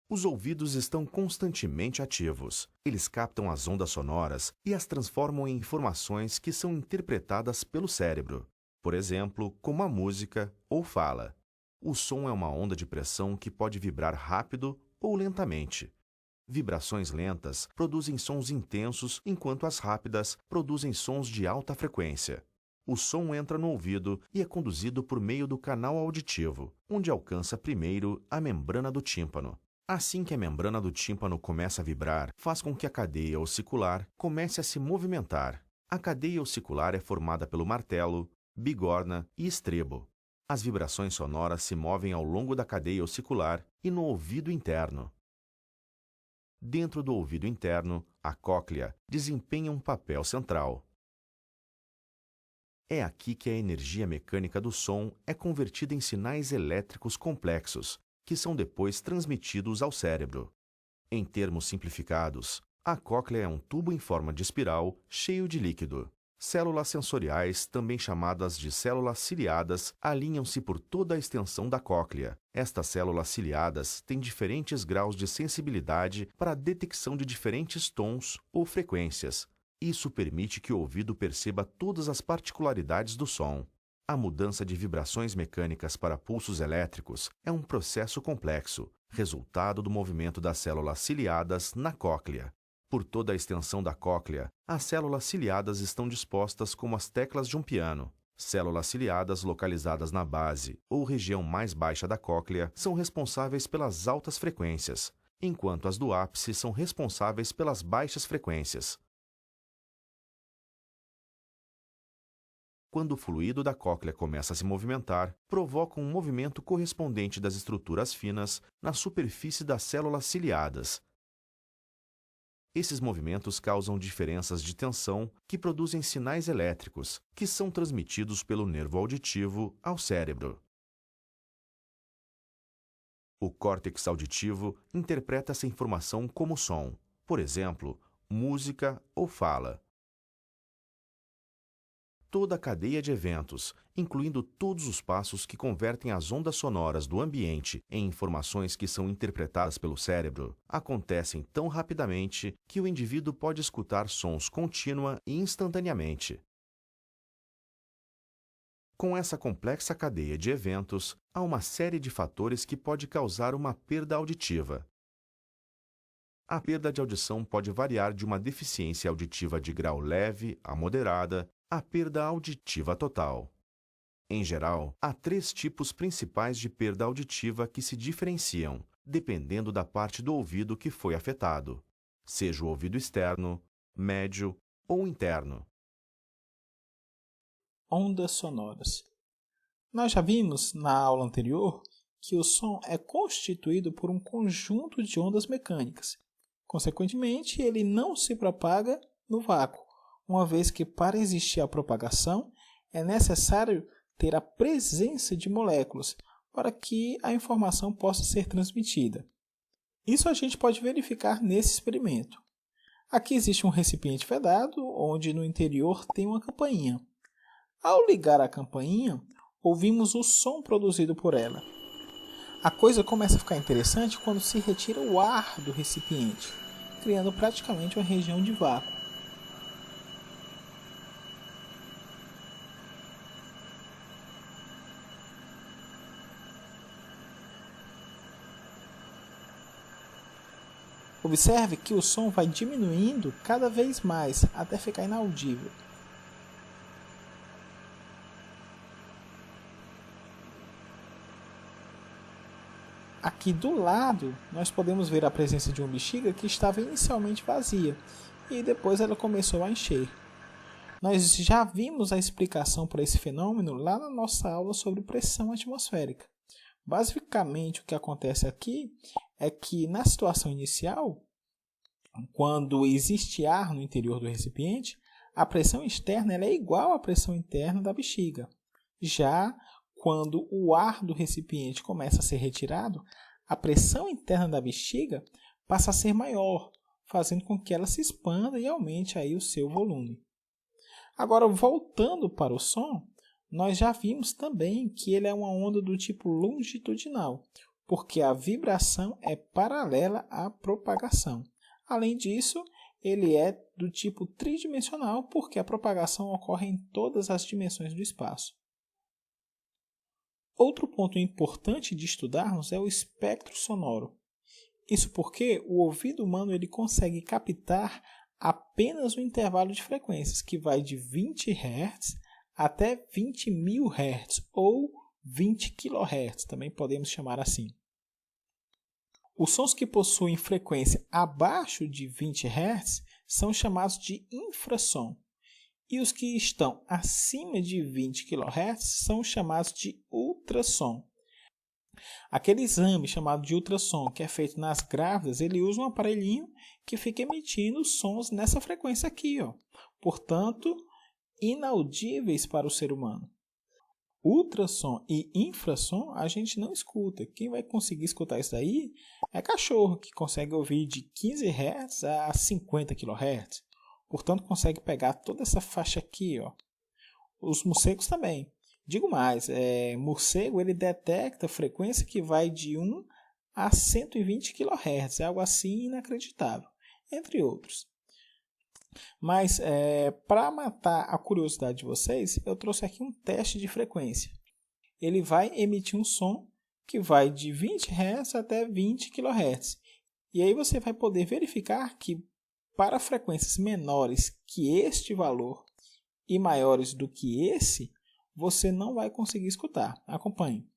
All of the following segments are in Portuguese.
Os ouvidos estão constantemente ativos. Eles captam as ondas sonoras e as transformam em informações que são interpretadas pelo cérebro. Por exemplo, como a música ou fala. O som é uma onda de pressão que pode vibrar rápido ou lentamente. Vibrações lentas produzem sons intensos, enquanto as rápidas produzem sons de alta frequência. O som entra no ouvido e é conduzido por meio do canal auditivo, onde alcança primeiro a membrana do tímpano. Assim que a membrana do tímpano começa a vibrar, faz com que a cadeia ossicular comece a se movimentar. A cadeia ossicular é formada pelo martelo, bigorna e estrebo. As vibrações sonoras se movem ao longo da cadeia ossicular e no ouvido interno. Dentro do ouvido interno, a cóclea desempenha um papel central. É aqui que a energia mecânica do som é convertida em sinais elétricos complexos, que são depois transmitidos ao cérebro. Em termos simplificados, a cóclea é um tubo em forma de espiral cheio de líquido. Células sensoriais, também chamadas de células ciliadas, alinham-se por toda a extensão da cóclea. Estas células ciliadas têm diferentes graus de sensibilidade para a detecção de diferentes tons ou frequências. Isso permite que o ouvido perceba todas as particularidades do som. A mudança de vibrações mecânicas para pulsos elétricos é um processo complexo, resultado do movimento das células ciliadas na cóclea. Por toda a extensão da cóclea, as células ciliadas estão dispostas como as teclas de um piano. Células ciliadas localizadas na base ou região mais baixa da cóclea são responsáveis pelas altas frequências, enquanto as do ápice são responsáveis pelas baixas frequências. Quando o fluido da cóclea começa a se movimentar, provoca um movimento correspondente das estruturas finas na superfície das células ciliadas. Esses movimentos causam diferenças de tensão que produzem sinais elétricos, que são transmitidos pelo nervo auditivo ao cérebro. O córtex auditivo interpreta essa informação como som, por exemplo, música ou fala. Toda a cadeia de eventos, incluindo todos os passos que convertem as ondas sonoras do ambiente em informações que são interpretadas pelo cérebro, acontecem tão rapidamente que o indivíduo pode escutar sons contínua e instantaneamente. Com essa complexa cadeia de eventos, há uma série de fatores que pode causar uma perda auditiva. A perda de audição pode variar de uma deficiência auditiva de grau leve a moderada à perda auditiva total. Em geral, há 3 tipos principais de perda auditiva que se diferenciam, dependendo da parte do ouvido que foi afetado, seja o ouvido externo, médio ou interno. Ondas sonoras. Nós já vimos, na aula anterior, que o som é constituído por um conjunto de ondas mecânicas. Consequentemente, ele não se propaga no vácuo, uma vez que para existir a propagação é necessário ter a presença de moléculas para que a informação possa ser transmitida. Isso a gente pode verificar nesse experimento. Aqui existe um recipiente vedado, onde no interior tem uma campainha. Ao ligar a campainha, ouvimos o som produzido por ela. A coisa começa a ficar interessante quando se retira o ar do recipiente, criando praticamente uma região de vácuo. Observe que o som vai diminuindo cada vez mais até ficar inaudível. Aqui do lado, nós podemos ver a presença de uma bexiga que estava inicialmente vazia e depois ela começou a encher. Nós já vimos a explicação para esse fenômeno lá na nossa aula sobre pressão atmosférica. Basicamente, o que acontece aqui é que na situação inicial, quando existe ar no interior do recipiente, a pressão externa ela é igual à pressão interna da bexiga. Já quando o ar do recipiente começa a ser retirado, a pressão interna da bexiga passa a ser maior, fazendo com que ela se expanda e aumente aí o seu volume. Agora, voltando para o som, nós já vimos também que ele é uma onda do tipo longitudinal, porque a vibração é paralela à propagação. Além disso, ele é do tipo tridimensional, porque a propagação ocorre em todas as dimensões do espaço. Outro ponto importante de estudarmos é o espectro sonoro. Isso porque o ouvido humano ele consegue captar apenas o intervalo de frequências, que vai de 20 Hz até 20.000 Hz, ou 20 kHz, também podemos chamar assim. Os sons que possuem frequência abaixo de 20 Hz são chamados de infrassom, e os que estão acima de 20 kHz são chamados de ultrassom. Aquele exame chamado de ultrassom que é feito nas grávidas, ele usa um aparelhinho que fica emitindo sons nessa frequência aqui, ó. Portanto, inaudíveis para o ser humano. Ultrassom e infrassom a gente não escuta. Quem vai conseguir escutar isso daí é cachorro, que consegue ouvir de 15 Hz a 50 kHz. Portanto, consegue pegar toda essa faixa aqui, ó. Os morcegos também. Digo mais, morcego ele detecta frequência que vai de 1 a 120 kHz. É algo assim inacreditável, entre outros. Mas, para matar a curiosidade de vocês, eu trouxe aqui um teste de frequência. Ele vai emitir um som que vai de 20 Hz até 20 kHz. E aí você vai poder verificar que para frequências menores que este valor e maiores do que esse, você não vai conseguir escutar. Acompanhe.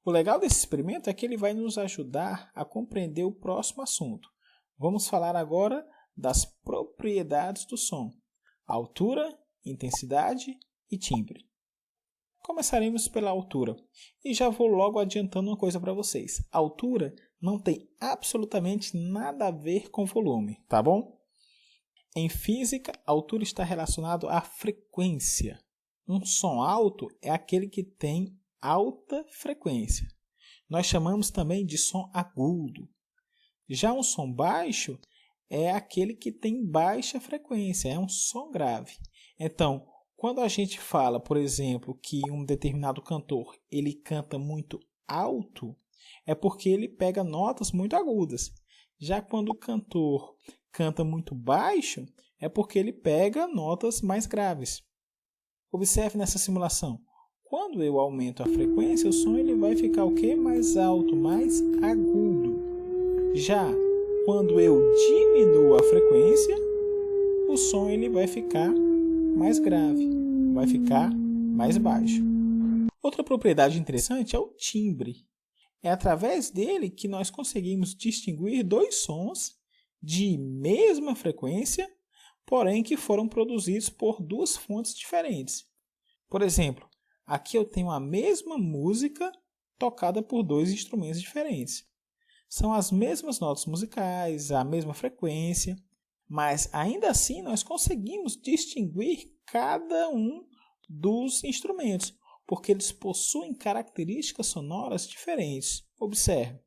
O legal desse experimento é que ele vai nos ajudar a compreender o próximo assunto. Vamos falar agora das propriedades do som: altura, intensidade e timbre. Começaremos pela altura. E já vou logo adiantando uma coisa para vocês. A altura não tem absolutamente nada a ver com volume, tá bom? Em física, a altura está relacionada à frequência. Um som alto é aquele que tem alta frequência. Nós chamamos também de som agudo. Já um som baixo é aquele que tem baixa frequência, é um som grave. Então, quando a gente fala, por exemplo, que um determinado cantor ele canta muito alto, é porque ele pega notas muito agudas. Já quando o cantor canta muito baixo, é porque ele pega notas mais graves. Observe nessa simulação. Quando eu aumento a frequência, o som ele vai ficar o quê? Mais alto, mais agudo. Já quando eu diminuo a frequência, o som ele vai ficar mais grave, vai ficar mais baixo. Outra propriedade interessante é o timbre. É através dele que nós conseguimos distinguir dois sons de mesma frequência, porém que foram produzidos por duas fontes diferentes. Por exemplo, aqui eu tenho a mesma música tocada por dois instrumentos diferentes. São as mesmas notas musicais, a mesma frequência, mas ainda assim nós conseguimos distinguir cada um dos instrumentos, porque eles possuem características sonoras diferentes. Observe.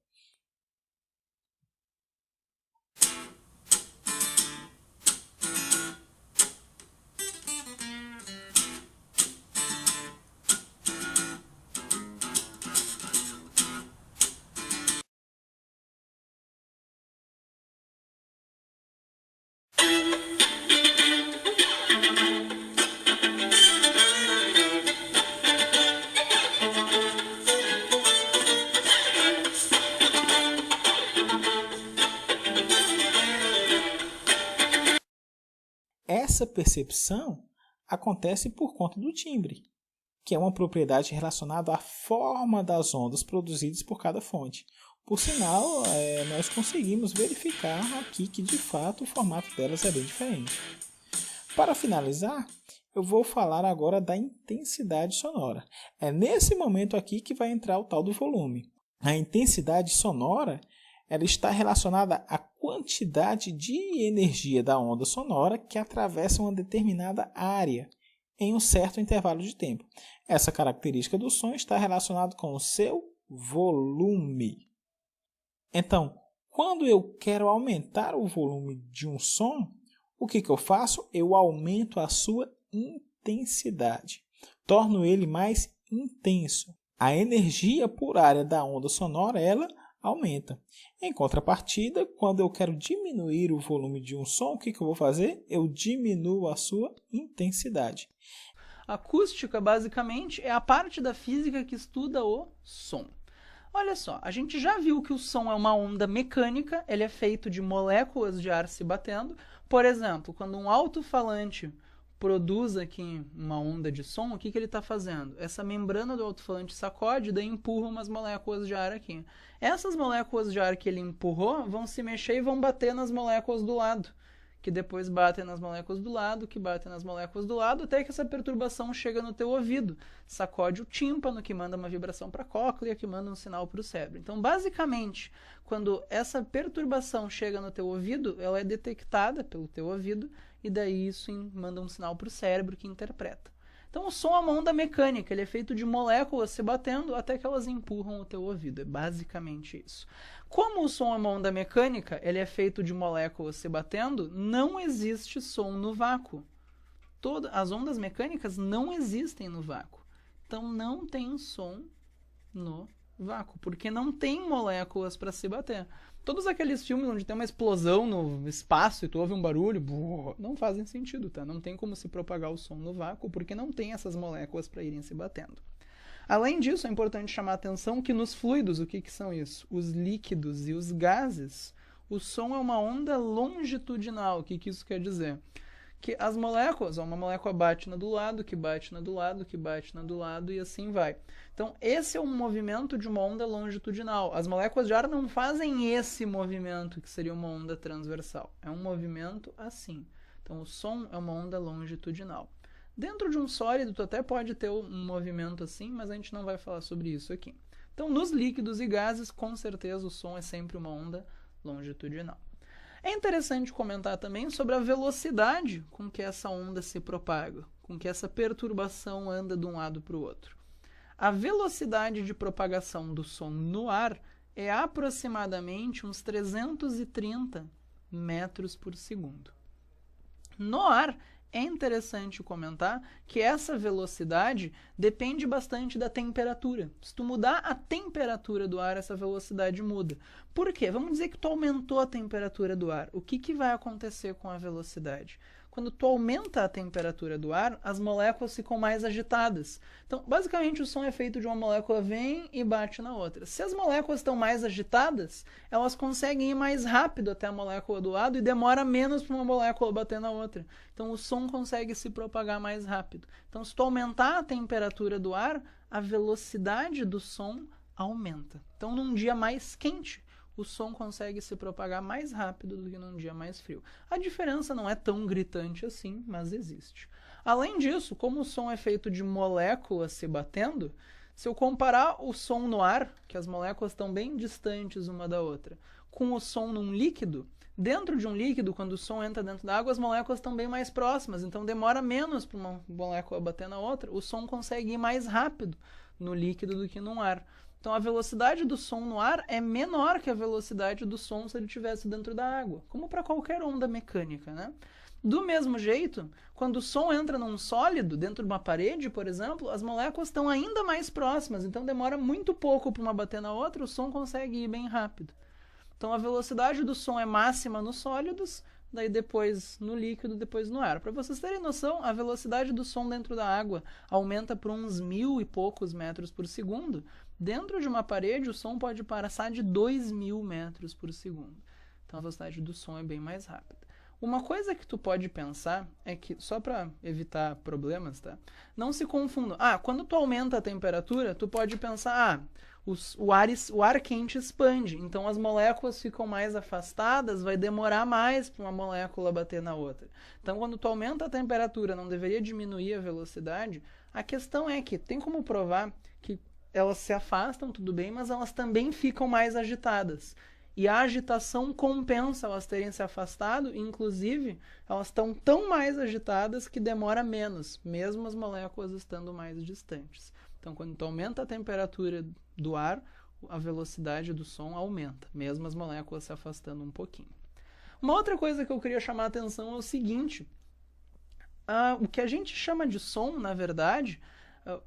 essa percepção acontece por conta do timbre, que é uma propriedade relacionada à forma das ondas produzidas por cada fonte. Por sinal, nós conseguimos verificar aqui que de fato o formato delas é bem diferente. Para finalizar, eu vou falar agora da intensidade sonora. É nesse momento aqui que vai entrar o tal do volume. A intensidade sonora ela está relacionada à quantidade de energia da onda sonora que atravessa uma determinada área em um certo intervalo de tempo. Essa característica do som está relacionada com o seu volume. Então, quando eu quero aumentar o volume de um som, o que eu faço? Eu aumento a sua intensidade, torno ele mais intenso. A energia por área da onda sonora ela aumenta. Em contrapartida, quando eu quero diminuir o volume de um som, o que eu vou fazer? Eu diminuo a sua intensidade. Acústica, basicamente, é a parte da física que estuda o som. Olha só, a gente já viu que o som é uma onda mecânica, ele é feito de moléculas de ar se batendo. Por exemplo, quando um alto-falante produz aqui uma onda de som, o que ele está fazendo? Essa membrana do alto-falante sacode e daí empurra umas moléculas de ar aqui. Essas moléculas de ar que ele empurrou vão se mexer e vão bater nas moléculas do lado, que depois batem nas moléculas do lado, que batem nas moléculas do lado, até que essa perturbação chega no teu ouvido. Sacode o tímpano, que manda uma vibração para a cóclea, que manda um sinal para o cérebro. Então, basicamente, quando essa perturbação chega no teu ouvido, ela é detectada pelo teu ouvido, e daí isso manda um sinal para o cérebro que interpreta. Então o som é uma onda mecânica, ele é feito de moléculas se batendo até que elas empurram o teu ouvido, é basicamente isso. Como o som é uma onda mecânica, ele é feito de moléculas se batendo, não existe som no vácuo. As ondas mecânicas não existem no vácuo. Então não tem som no vácuo, porque não tem moléculas para se bater. Todos aqueles filmes onde tem uma explosão no espaço e tu ouve um barulho, não fazem sentido, tá? Não tem como se propagar o som no vácuo, porque não tem essas moléculas para irem se batendo. Além disso, é importante chamar a atenção que nos fluidos, o que são isso? Os líquidos e os gases, o som é uma onda longitudinal. O que isso quer dizer? Que as moléculas, uma molécula bate na do lado, que bate na do lado, que bate na do lado e assim vai. Então, esse é um movimento de uma onda longitudinal. As moléculas de ar não fazem esse movimento, que seria uma onda transversal. É um movimento assim. Então, o som é uma onda longitudinal. Dentro de um sólido, tu até pode ter um movimento assim, mas a gente não vai falar sobre isso aqui. Então, nos líquidos e gases, com certeza o som é sempre uma onda longitudinal. É interessante comentar também sobre a velocidade com que essa onda se propaga, com que essa perturbação anda de um lado para o outro. A velocidade de propagação do som no ar é aproximadamente uns 330 metros por segundo. No ar, é interessante comentar que essa velocidade depende bastante da temperatura. Se tu mudar a temperatura do ar, essa velocidade muda. Por quê? Vamos dizer que tu aumentou a temperatura do ar. O que vai acontecer com a velocidade? Quando tu aumenta a temperatura do ar, as moléculas ficam mais agitadas. Então, basicamente, o som é feito de uma molécula vem e bate na outra. Se as moléculas estão mais agitadas, elas conseguem ir mais rápido até a molécula do lado e demora menos para uma molécula bater na outra. Então, o som consegue se propagar mais rápido. Então, se tu aumentar a temperatura do ar, a velocidade do som aumenta. Então, num dia mais quente, o som consegue se propagar mais rápido do que num dia mais frio. A diferença não é tão gritante assim, mas existe. Além disso, como o som é feito de moléculas se batendo, se eu comparar o som no ar, que as moléculas estão bem distantes uma da outra, com o som num líquido, dentro de um líquido, quando o som entra dentro da água, as moléculas estão bem mais próximas, então demora menos para uma molécula bater na outra, o som consegue ir mais rápido no líquido do que no ar. Então a velocidade do som no ar é menor que a velocidade do som se ele estivesse dentro da água, como para qualquer onda mecânica, né? Do mesmo jeito, quando o som entra num sólido, dentro de uma parede, por exemplo, as moléculas estão ainda mais próximas, então demora muito pouco para uma bater na outra, o som consegue ir bem rápido. Então a velocidade do som é máxima nos sólidos, daí depois no líquido, depois no ar. Para vocês terem noção, a velocidade do som dentro da água aumenta por uns 1000 e poucos metros por segundo. Dentro de uma parede, o som pode passar de 2000 metros por segundo. Então a velocidade do som é bem mais rápida. Uma coisa que tu pode pensar é que, só para evitar problemas, tá? Não se confunda. Quando tu aumenta a temperatura, tu pode pensar, o ar quente expande, então as moléculas ficam mais afastadas, vai demorar mais para uma molécula bater na outra. Então, quando tu aumenta a temperatura, não deveria diminuir a velocidade. A questão é que tem como provar que elas se afastam, tudo bem, mas elas também ficam mais agitadas. E a agitação compensa elas terem se afastado, inclusive, elas estão tão mais agitadas que demora menos, mesmo as moléculas estando mais distantes. Então, quando tu aumenta a temperatura do ar, a velocidade do som aumenta, mesmo as moléculas se afastando um pouquinho. Uma outra coisa que eu queria chamar a atenção é o seguinte: o que a gente chama de som, na verdade,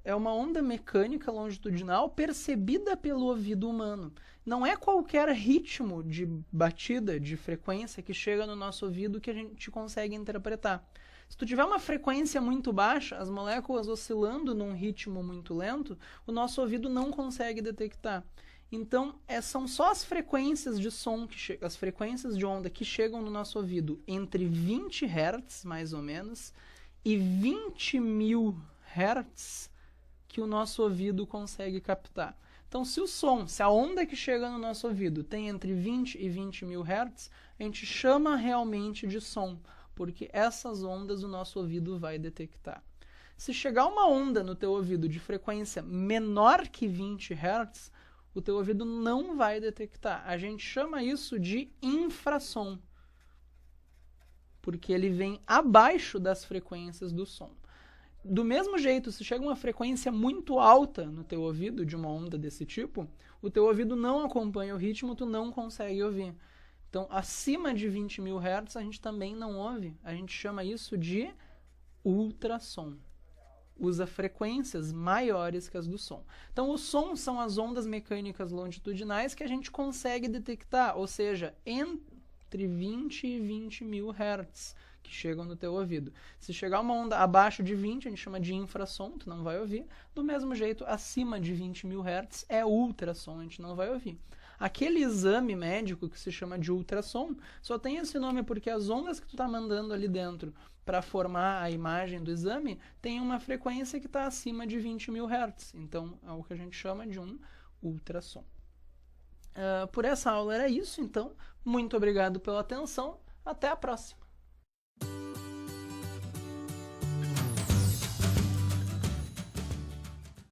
é uma onda mecânica longitudinal percebida pelo ouvido humano. Não é qualquer ritmo de batida, de frequência que chega no nosso ouvido que a gente consegue interpretar. Se tu tiver uma frequência muito baixa, as moléculas oscilando num ritmo muito lento, o nosso ouvido não consegue detectar. Então, são só as frequências de som, as frequências de onda que chegam no nosso ouvido entre 20 Hz, mais ou menos, e 20.000 Hz que o nosso ouvido consegue captar. Então, se a onda que chega no nosso ouvido tem entre 20 e 20.000 Hz, a gente chama realmente de som, porque essas ondas o nosso ouvido vai detectar. Se chegar uma onda no teu ouvido de frequência menor que 20 Hz, o teu ouvido não vai detectar. A gente chama isso de infrassom, porque ele vem abaixo das frequências do som. Do mesmo jeito, se chega uma frequência muito alta no teu ouvido, de uma onda desse tipo, o teu ouvido não acompanha o ritmo, tu não consegue ouvir. Então, acima de 20.000 Hz, a gente também não ouve. A gente chama isso de ultrassom. Usa frequências maiores que as do som. Então, o som são as ondas mecânicas longitudinais que a gente consegue detectar, ou seja, entre 20 e 20.000 Hz que chegam no teu ouvido. Se chegar uma onda abaixo de 20, a gente chama de infrassom, tu não vai ouvir. Do mesmo jeito, acima de 20.000 Hz é ultrassom, a gente não vai ouvir. Aquele exame médico que se chama de ultrassom só tem esse nome porque as ondas que tu está mandando ali dentro para formar a imagem do exame tem uma frequência que está acima de 20.000 Hz. Então, é o que a gente chama de um ultrassom. Por essa aula era isso, então. Muito obrigado pela atenção. Até a próxima.